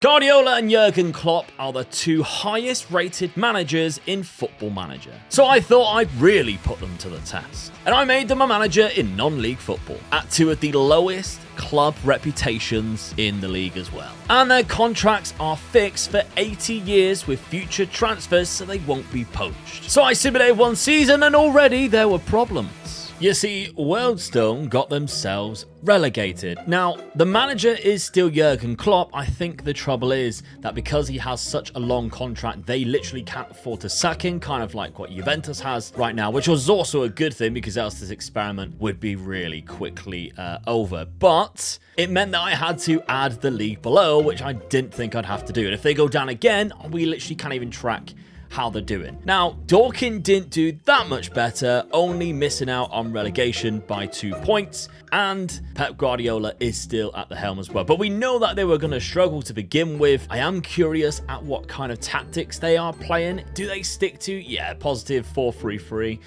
Guardiola and Jurgen Klopp are the two highest rated managers in Football Manager. So I thought I'd really put them to the test. And I made them a manager in non-league football, at two of the lowest club reputations in the league as well. And their contracts are fixed for 80 years with future transfers, so they won't be poached. So I simulated one season and already there were problems. You see, Wealdstone got themselves relegated. Now, the manager is still Jurgen Klopp. I think the trouble is that because he has such a long contract, they literally can't afford to sack him, kind of like what Juventus has right now, which was also a good thing because else this experiment would be really quickly over. But it meant that I had to add the league below, which I didn't think I'd have to do. And if they go down again, we literally can't even track how they're doing. Now, Dorking didn't do that much better, only missing out on relegation by 2 points, and Pep Guardiola is still at the helm as well. But we know that they were going to struggle to begin with. I am curious at what kind of tactics they are playing. Do they stick to, positive 4-3-3,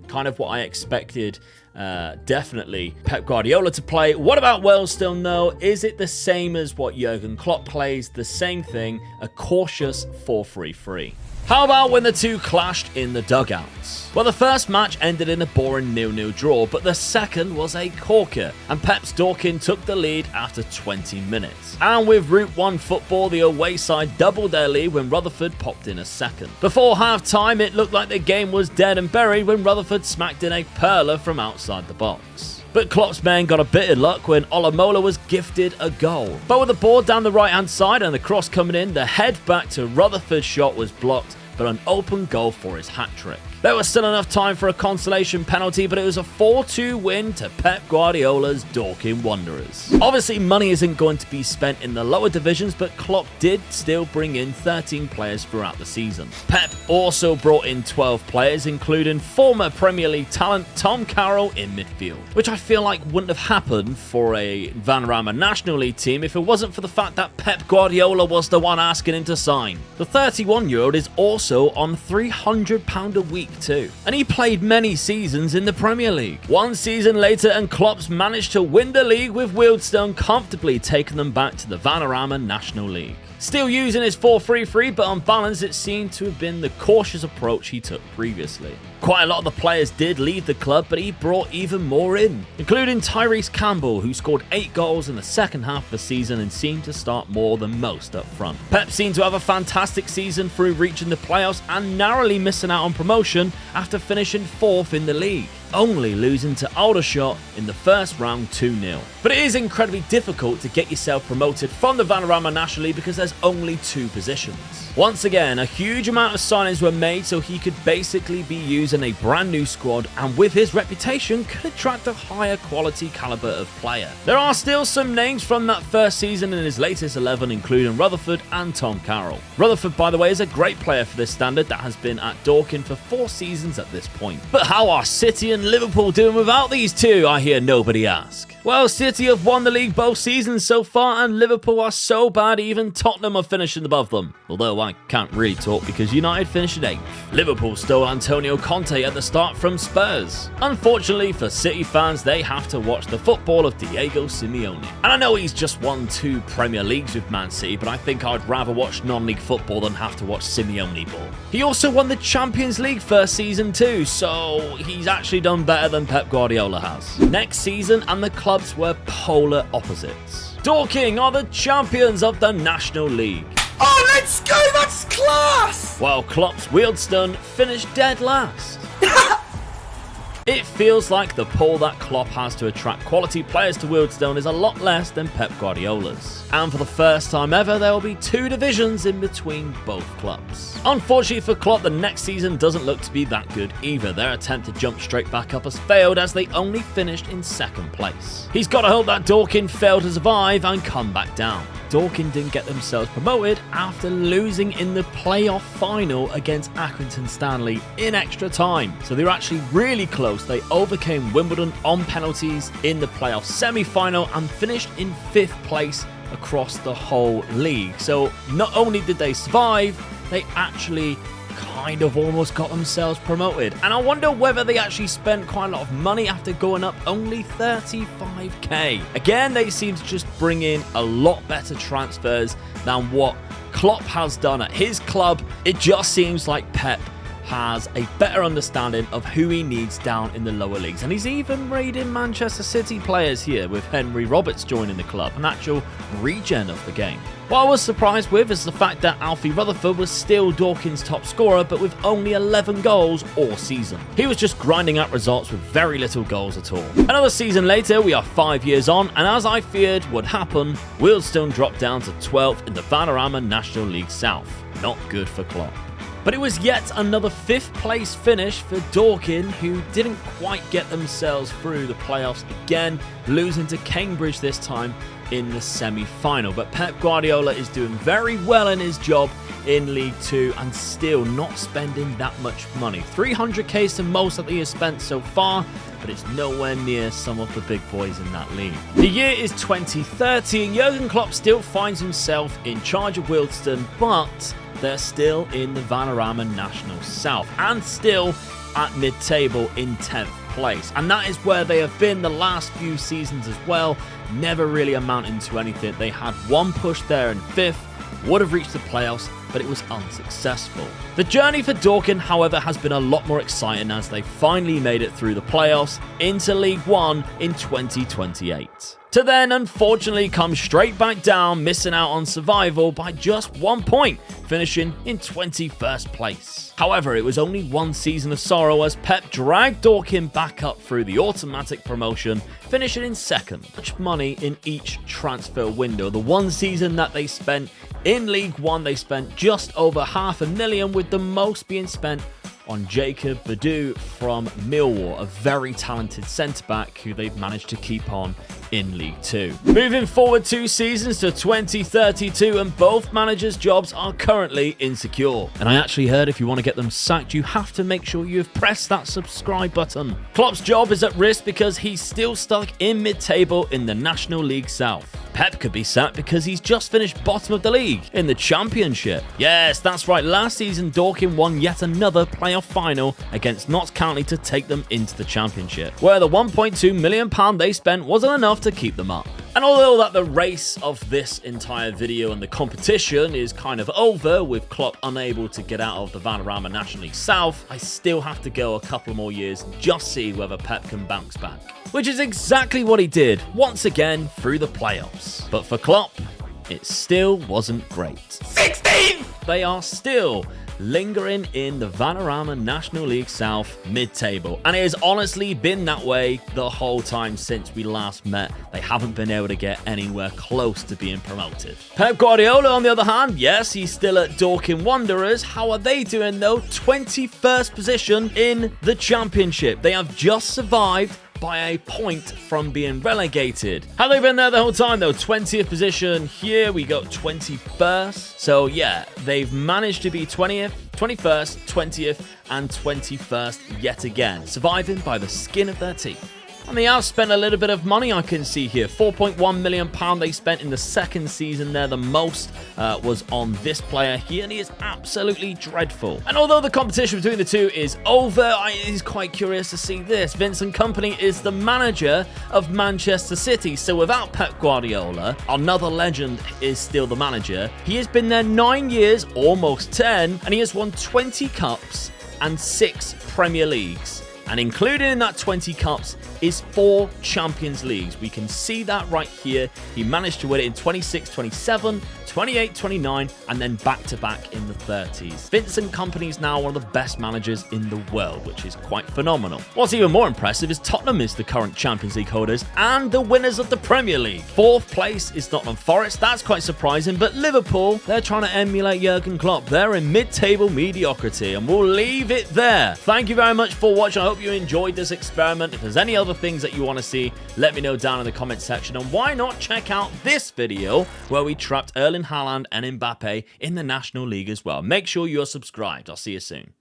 kind of what I expected. Definitely Pep Guardiola to play. What about Wealdstone though? Is it the same as what Jurgen Klopp plays? The same thing, a cautious 4-3-3. How about when the two clashed in the dugouts? Well, the first match ended in a boring 0-0 draw, but the second was a corker, and Pep's Dorking took the lead after 20 minutes. And with Route 1 football, the away side doubled their lead when Rutherford popped in a second. Before half-time, it looked like the game was dead and buried when Rutherford smacked in a perler from outside the box. But Klopp's men got a bit of luck when Olamola was gifted a goal. But with the ball down the right-hand side and the cross coming in, the head back to Rutherford's shot was blocked, but an open goal for his hat-trick. There was still enough time for a consolation penalty, but it was a 4-2 win to Pep Guardiola's Dorking Wanderers. Obviously, money isn't going to be spent in the lower divisions, but Klopp did still bring in 13 players throughout the season. Pep also brought in 12 players, including former Premier League talent Tom Carroll in midfield, which I feel like wouldn't have happened for a Vanarama National League team if it wasn't for the fact that Pep Guardiola was the one asking him to sign. The 31-year-old is also on £300 a week too, and he played many seasons in the Premier League. One season later and Klopp's managed to win the league with Wealdstone comfortably taking them back to the Vanarama National League. Still using his 4-3-3, but on balance it seemed to have been the cautious approach he took previously. Quite a lot of the players did leave the club, but he brought even more in, including Tyrese Campbell, who scored 8 goals in the second half of the season and seemed to start more than most up front. Pep seemed to have a fantastic season through reaching the playoffs and narrowly missing out on promotion after finishing 4th in the league, only losing to Aldershot in the first round 2-0. But it is incredibly difficult to get yourself promoted from the Vanarama National League because there's only 2 positions. Once again, a huge amount of signings were made so he could basically be using a brand new squad, and with his reputation could attract a higher quality caliber of player. There are still some names from that first season in his latest 11, including Rutherford and Tom Carroll. Rutherford, by the way, is a great player for this standard that has been at Dorking for 4 seasons at this point. But how are City and Liverpool doing without these two, I hear nobody ask? Well, City have won the league both seasons so far, and Liverpool are so bad even Tottenham are finishing above them. Although I can't really talk because United finished 8th. Liverpool stole Antonio Conte at the start from Spurs. Unfortunately for City fans, they have to watch the football of Diego Simeone. And I know he's just won 2 Premier Leagues with Man City, but I think I'd rather watch non-league football than have to watch Simeone ball. He also won the Champions League first season too, so he's actually done better than Pep Guardiola has. Next season, and the clubs were polar opposites. Dorking are the champions of the National League. Oh, let's go! That's class! While Klopp's Wealdstone finished dead last. It feels like the pull that Klopp has to attract quality players to Wealdstone is a lot less than Pep Guardiola's. And for the first time ever, there will be 2 divisions in between both clubs. Unfortunately for Klopp, the next season doesn't look to be that good either. Their attempt to jump straight back up has failed as they only finished in 2nd place. He's got to hope that Dorking failed to survive and come back down. Dorking didn't get themselves promoted after losing in the playoff final against Accrington Stanley in extra time. So they were actually really close. They overcame Wimbledon on penalties in the playoff semi-final and finished in 5th place across the whole league. So not only did they survive, they actually kind of almost got themselves promoted. And I wonder whether they actually spent quite a lot of money after going up only 35k. Again, they seem to just bring in a lot better transfers than what Klopp has done at his club. It just seems like Pep has a better understanding of who he needs down in the lower leagues. And he's even raiding Manchester City players here, with Henry Roberts joining the club, an actual regen of the game. What I was surprised with is the fact that Alfie Rutherford was still Dorkin's top scorer, but with only 11 goals all season. He was just grinding out results with very little goals at all. Another season later, we are 5 years on, and as I feared would happen, Wealdstone dropped down to 12th in the Vanarama National League South. Not good for Klopp. But it was yet another 5th place finish for Dorking, who didn't quite get themselves through the playoffs again, losing to Cambridge this time in the semi-final. But Pep Guardiola is doing very well in his job in League 2 and still not spending that much money. 300k is the most that he has spent so far, but it's nowhere near some of the big boys in that league. The year is 2030 and Jurgen Klopp still finds himself in charge of Wealdstone, but they're still in the Vanarama National South and still at mid-table in 10th place. And that is where they have been the last few seasons as well, never really amounting to anything. They had one push there in 5th, would have reached the playoffs, but it was unsuccessful. The journey for Dorking, however, has been a lot more exciting as they finally made it through the playoffs into League 1 in 2028. To then, unfortunately, come straight back down, missing out on survival by just 1 point, finishing in 21st place. However, it was only one season of sorrow as Pep dragged Dorking back up through the automatic promotion, finishing in 2nd. Much money in each transfer window. The one season that they spent in League 1, they spent just over $500,000, with the most being spent on Jacob Badou from Millwall, a very talented centre-back who they've managed to keep on in League 2. Moving forward 2 seasons to 2032, and both managers' jobs are currently insecure. And I actually heard if you want to get them sacked, you have to make sure you've pressed that subscribe button. Klopp's job is at risk because he's still stuck in mid-table in the National League South. Pep could be sacked because he's just finished bottom of the league in the Championship. Yes, that's right, last season Dorking won yet another playoff final against Notts County to take them into the Championship, where the £1.2 million they spent wasn't enough to keep them up. And although that the race of this entire video and the competition is kind of over, with Klopp unable to get out of the Vanarama National League South, I still have to go a couple more years and just see whether Pep can bounce back. Which is exactly what he did, once again through the playoffs. But for Klopp, it still wasn't great. 16! They are still lingering in the Vanarama National League South mid-table, and it has honestly been that way the whole time since we last met. They haven't been able to get anywhere close to being promoted. Pep Guardiola, on the other hand, yes, he's still at Dorking Wanderers. How are they doing though? 21st position in the Championship. They have just survived by a point from being relegated. Have they been there the whole time though? 20th position here, we got 21st. So yeah, they've managed to be 20th, 21st, 20th, and 21st yet again, surviving by the skin of their teeth. And they have spent a little bit of money, I can see here. £4.1 million they spent in the 2nd season there. The most was on this player here, and he is absolutely dreadful. And although the competition between the two is over, I is quite curious to see this. Vincent Kompany is the manager of Manchester City. So without Pep Guardiola, another legend is still the manager. He has been there 9 years, almost 10, and he has won 20 cups and 6 Premier Leagues. And included in that 20 cups is 4 Champions Leagues. We can see that right here. He managed to win it in 26, 27, 28, 29, and then back-to-back in the 30s. Vincent Kompany is now one of the best managers in the world, which is quite phenomenal. What's even more impressive is Tottenham is the current Champions League holders and the winners of the Premier League. 4th place is Nottingham Forest. That's quite surprising, but Liverpool, they're trying to emulate Jurgen Klopp. They're in mid-table mediocrity, and we'll leave it there. Thank you very much for watching. I hope you enjoyed this experiment. If there's any other things that you want to see, let me know down in the comment section, and why not check out this video where we trapped Erling Haaland and Mbappe in the National League as well. Make sure you're subscribed. I'll see you soon.